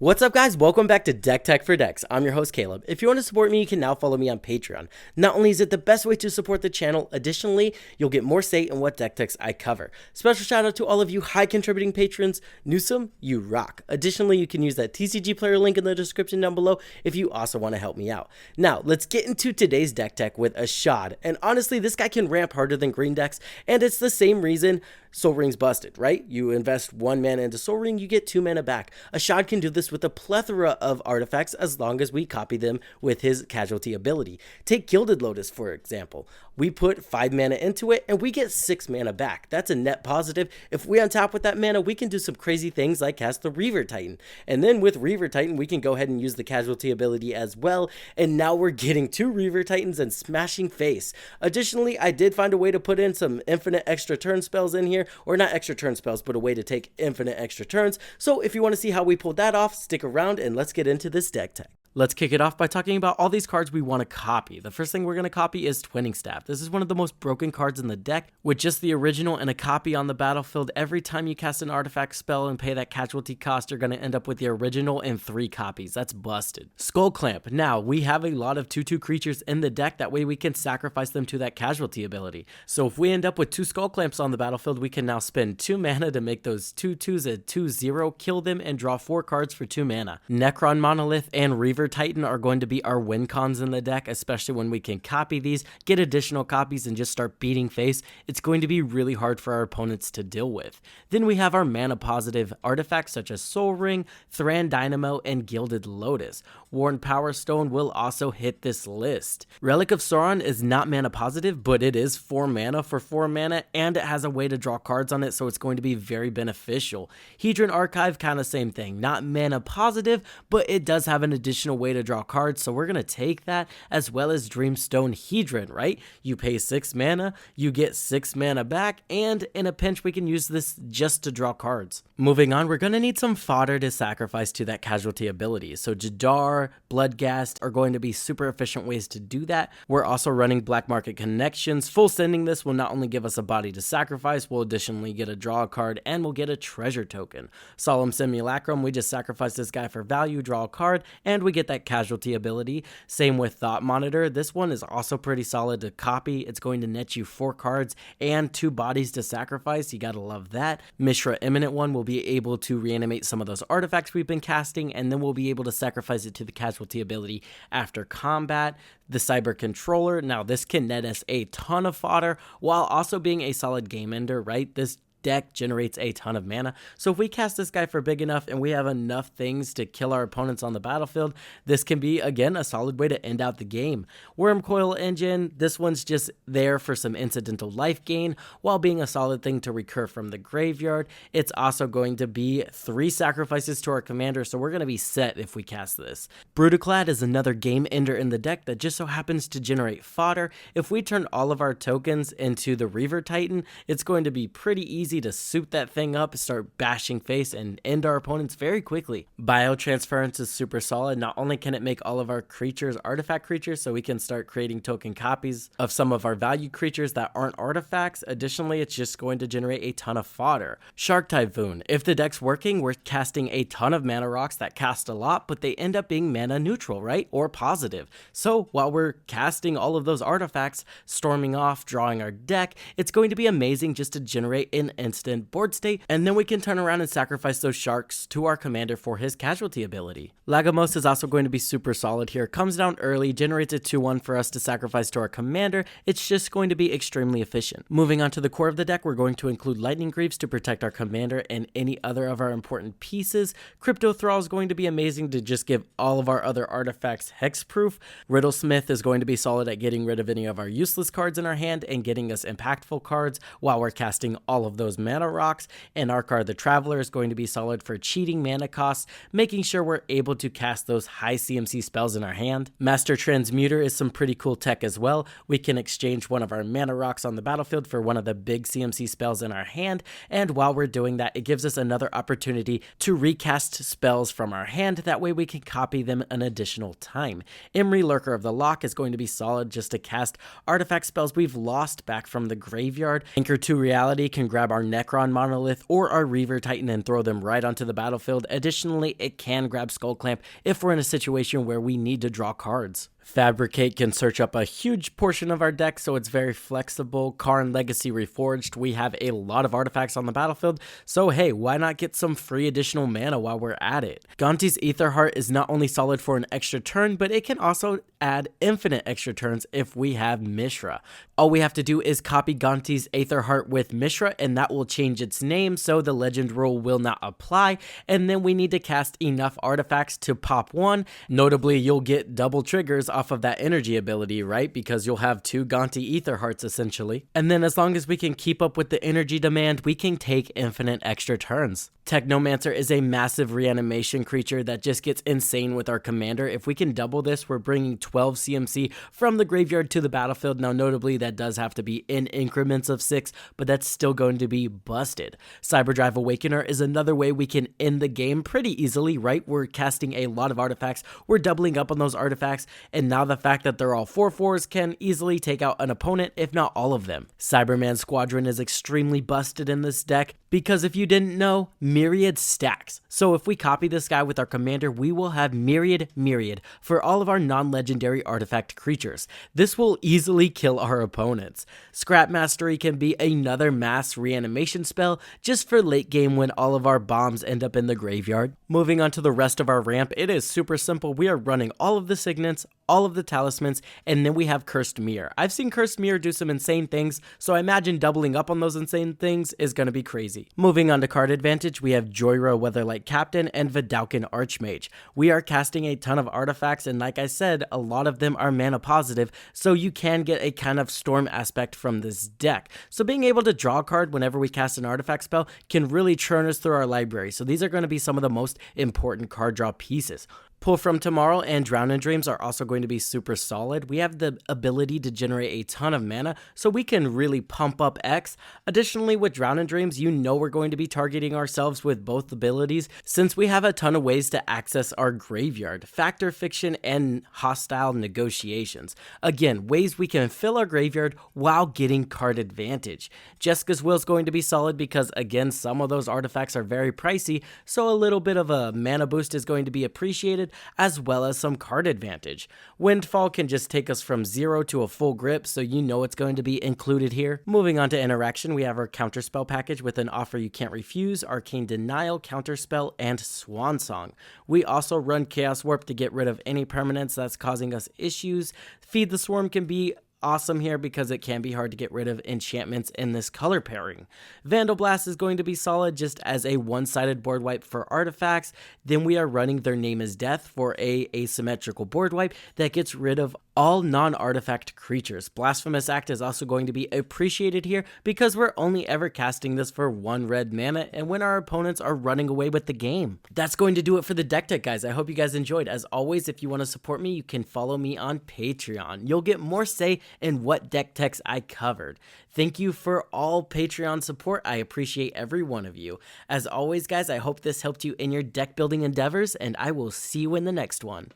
What's up guys, welcome back to Deck Tech for Decks. I'm your host Caleb. If you want to support me, you can now follow me on Patreon. Not only is it the best way to support the channel, additionally, you'll get more say in what deck techs I cover. Special shout out to all of you high contributing patrons. Newsome, you rock. Additionally, you can use that TCGplayer link in the description down below if you also want to help me out. Now, let's get into today's deck tech with Ashad. And honestly, this guy can ramp harder than green decks, and it's the same reason Soul Ring's busted, right? You invest 1 mana into Soul Ring, you get 2 mana back. Ashad can do this with a plethora of artifacts as long as we copy them with his Casualty ability. Take Gilded Lotus for example. We put 5 mana into it and we get 6 mana back. That's a net positive. If we untap with that mana, we can do some crazy things like cast the Reaver Titan. And then with Reaver Titan, we can go ahead and use the Casualty ability as well. And now we're getting 2 Reaver Titans and smashing face. Additionally, I did find a way to put in some infinite extra turn spells in here, or not extra turn spells, but a way to take infinite extra turns. So if you want to see how we pulled that off, stick around and let's get into this deck tech. Let's kick it off by talking about all these cards we want to copy. The first thing we're going to copy is Twinning Staff. This is one of the most broken cards in the deck. With just the original and a copy on the battlefield, every time you cast an artifact spell and pay that casualty cost, you're going to end up with the original and 3 copies. That's busted. Skull Clamp. Now, we have a lot of 2/2 creatures in the deck. That way we can sacrifice them to that casualty ability. So if we end up with 2 Skull Clamps on the battlefield, we can now spend 2 mana to make those 2/2s a 2/0, kill them, and draw 4 cards for 2 mana. Necron Monolith and Reaver Titan are going to be our win cons in the deck, especially when we can copy these, get additional copies, and just start beating face. It's going to be really hard for our opponents to deal with. Then we have our mana positive artifacts such as Soul Ring, Thran Dynamo, and Gilded Lotus. Worn Power Stone will also hit this list. Relic of Sauron is not mana positive, but it is 4 mana for 4 mana, and it has a way to draw cards on it, so it's going to be very beneficial. Hedron Archive, kind of same thing. Not mana positive, but it does have an additional way to draw cards, so we're going to take that, as well as Dreamstone Hedron, right? You pay 6 mana, you get 6 mana back, and in a pinch we can use this just to draw cards. Moving on, we're going to need some fodder to sacrifice to that casualty ability. So Jadar, Bloodghast are going to be super efficient ways to do that. We're also running Black Market Connections. Full sending this will not only give us a body to sacrifice, we'll additionally get a draw card, and we'll get a treasure token. Solemn Simulacrum, we just sacrifice this guy for value, draw a card, and we get that casualty ability. Same with Thought Monitor. This one is also pretty solid to copy. It's going to net you 4 cards and 2 bodies to sacrifice. You gotta love that. Mishra Imminent one will be able to reanimate some of those artifacts we've been casting, and then we'll be able to sacrifice it to the casualty ability after combat. The Cyber Controller, now this can net us a ton of fodder while also being a solid game ender, right? This deck generates a ton of mana, so if we cast this guy for big enough and we have enough things to kill our opponents on the battlefield, this can be again a solid way to end out the game. Wormcoil Engine, this one's just there for some incidental life gain while being a solid thing to recur from the graveyard. It's also going to be 3 sacrifices to our commander, so we're going to be set if we cast this. Brutaclad is another game ender in the deck that just so happens to generate fodder. If we turn all of our tokens into the Reaver Titan, it's going to be pretty easy to suit that thing up, start bashing face, and end our opponents very quickly. Biotransference is super solid. Not only can it make all of our creatures artifact creatures, so we can start creating token copies of some of our value creatures that aren't artifacts, additionally it's just going to generate a ton of fodder. Shark Typhoon, if the deck's working, we're casting a ton of mana rocks that cast a lot, but they end up being mana neutral, right? Or positive. So while we're casting all of those artifacts, storming off, drawing our deck, it's going to be amazing just to generate an instant board state, and then we can turn around and sacrifice those sharks to our commander for his casualty ability. Lagomos is also going to be super solid here. Comes down early, generates a 2/1 for us to sacrifice to our commander. It's just going to be extremely efficient. Moving on to the core of the deck, we're going to include Lightning Greaves to protect our commander and any other of our important pieces. Crypto Thrall is going to be amazing to just give all of our other artifacts hexproof. Riddlesmith is going to be solid at getting rid of any of our useless cards in our hand and getting us impactful cards while we're casting all of those mana rocks. And Arkar the Traveler is going to be solid for cheating mana costs, making sure we're able to cast those high CMC spells in our hand. Master Transmuter is some pretty cool tech as well. We can exchange one of our mana rocks on the battlefield for one of the big CMC spells in our hand, and while we're doing that, it gives us another opportunity to recast spells from our hand. That way we can copy them an additional time. Imri, Lurker of the Loch, is going to be solid just to cast artifact spells we've lost back from the graveyard. Anchor to Reality can grab our our Necron Monolith or our Reaver Titan and throw them right onto the battlefield. Additionally, it can grab Skull Clamp if we're in a situation where we need to draw cards. Fabricate can search up a huge portion of our deck, so it's very flexible. Karn Legacy Reforged, we have a lot of artifacts on the battlefield, so hey, why not get some free additional mana while we're at it? Gonti's Aetherheart is not only solid for an extra turn, but it can also add infinite extra turns if we have Mishra. All we have to do is copy Gonti's Aetherheart with Mishra, and that will change its name so the legend rule will not apply, and then we need to cast enough artifacts to pop one. Notably, you'll get double triggers off of that energy ability, right? Because you'll have 2 Gonti Aetherhearts essentially. And then as long as we can keep up with the energy demand, we can take infinite extra turns. Technomancer is a massive reanimation creature that just gets insane with our commander. If we can double this, we're bringing 12 CMC from the graveyard to the battlefield. Now, notably, that does have to be in increments of 6, but that's still going to be busted. Cyberdrive Awakener is another way we can end the game pretty easily, right? We're casting a lot of artifacts, we're doubling up on those artifacts, and now the fact that they're all 4/4s can easily take out an opponent, if not all of them. Cyberman Squadron is extremely busted in this deck, because if you didn't know, Myriad stacks. So if we copy this guy with our commander, we will have Myriad for all of our non-legendary artifact creatures. This will easily kill our opponents. Scrap Mastery can be another mass reanimation spell just for late game when all of our bombs end up in the graveyard. Moving on to the rest of our ramp, it is super simple. We are running all of the signets, all of the talismans, and then we have Cursed Mirror. I've seen Cursed Mirror do some insane things, so I imagine doubling up on those insane things is going to be crazy. Moving on to card advantage, we have Joyra Weatherlight Captain and Vidalcan Archmage. We are casting a ton of artifacts, and like I said, a lot of them are mana positive, so you can get a kind of storm aspect from this deck. So being able to draw a card whenever we cast an artifact spell can really churn us through our library. So these are going to be some of the most important card draw pieces. Pull from Tomorrow and Drown in Dreams are also going to be super solid. We have the ability to generate a ton of mana, so we can really pump up X. Additionally, with Drown in Dreams, you know we're going to be targeting ourselves with both abilities, since we have a ton of ways to access our graveyard. Factor Fiction and Hostile Negotiations. Again, ways we can fill our graveyard while getting card advantage. Jessica's Will is going to be solid because, again, some of those artifacts are very pricey, so a little bit of a mana boost is going to be appreciated, as well as some card advantage. Windfall can just take us from 0 to a full grip, so you know it's going to be included here. Moving on to interaction, we have our counterspell package with an Offer You Can't Refuse, Arcane Denial, Counterspell, and Swan Song. We also run Chaos Warp to get rid of any permanence that's causing us issues. Feed the Swarm can be awesome here because it can be hard to get rid of enchantments in this color pairing. Vandal Blast is going to be solid just as a one-sided board wipe for artifacts. Then we are running Their Name is Death for a asymmetrical board wipe that gets rid of all non-artifact creatures. Blasphemous Act is also going to be appreciated here because we're only ever casting this for 1 red mana and when our opponents are running away with the game. That's going to do it for the deck tech, guys. I hope you guys enjoyed. As always, if you want to support me, you can follow me on Patreon. You'll get more say in what deck techs I covered. Thank you for all Patreon support. I appreciate every one of you. As always, guys, I hope this helped you in your deck building endeavors, and I will see you in the next one.